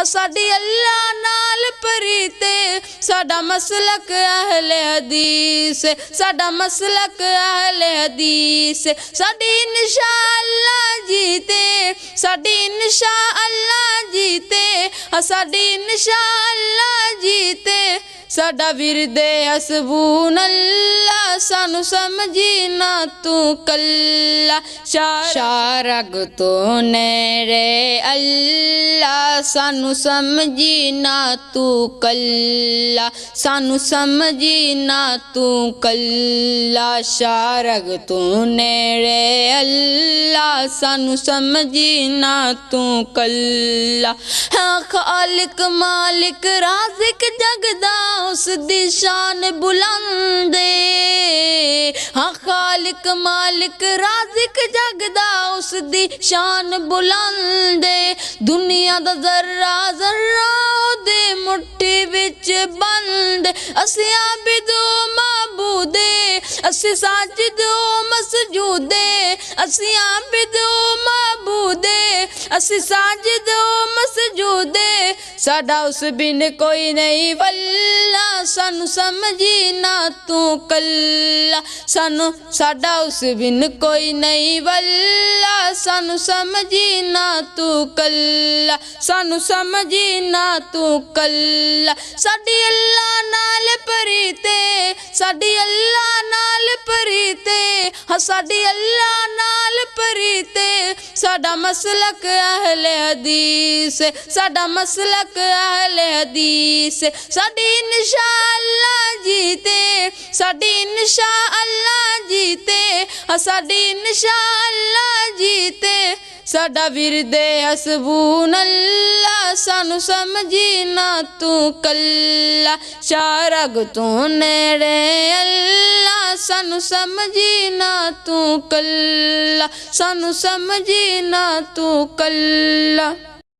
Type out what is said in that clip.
साडी अल्लाह नाल प्रीते साडा मसलक अहले हदीस साडा मसलक अहले हदीस साडी इंशाअल्लाह जीते साडी इंशाअल्लाह जीते साडी इंशाअल्लाह जीते साडा विरदे हसबूनल्लाह सानू समझी ना तू कल्ला शारग तो नेड़े अल्लाह सानू समझी ना तू कल्ला सानू समझी ना तू कल्ला शारग तो नेड़े अल्लाह सानू समझी ना तू कल्ला हाँ खालिक मालिक राज़िक जगदा उस दी शान बुलंदे हाँ खालिक मालिक राज़िक जगदा उस दी शान बुलंदे दुनिया दा जर्रा जर्रा ओदे मुट्ठी विच बंद असिया बिदो माबूदे असी साजिदो मसजूदे असिया बिदो माबूदे असी साजिदो मसजूदे साडा उस बिन कोई नहीं वल्ला सानू समझी ना तू कल्ला सानू साडा उस बिन कोई नहीं वल्ला सानू समझी ना तू कल्ला सानू समझी ना तू कल्ला साडी अल्लाह नाल प्रीते साडी अल्लाह नाल प्रीते हाँ साडी अल्लाह नाल प्रीते साडा मसलक अहले हदीस साडा मसलक अहले हदीस साडी इंशाअल्लाह जीते साडी इंशाअल्लाह जीते हाँ साडी इंशाअल्लाह जीते साडा विरदे हसबूनल्लाह सानू समझी ना तू कल्ला शारग तू नेड़े अल्लाह सानू समझी ना तू कल्ला सानू समझी ना तू कल्ला।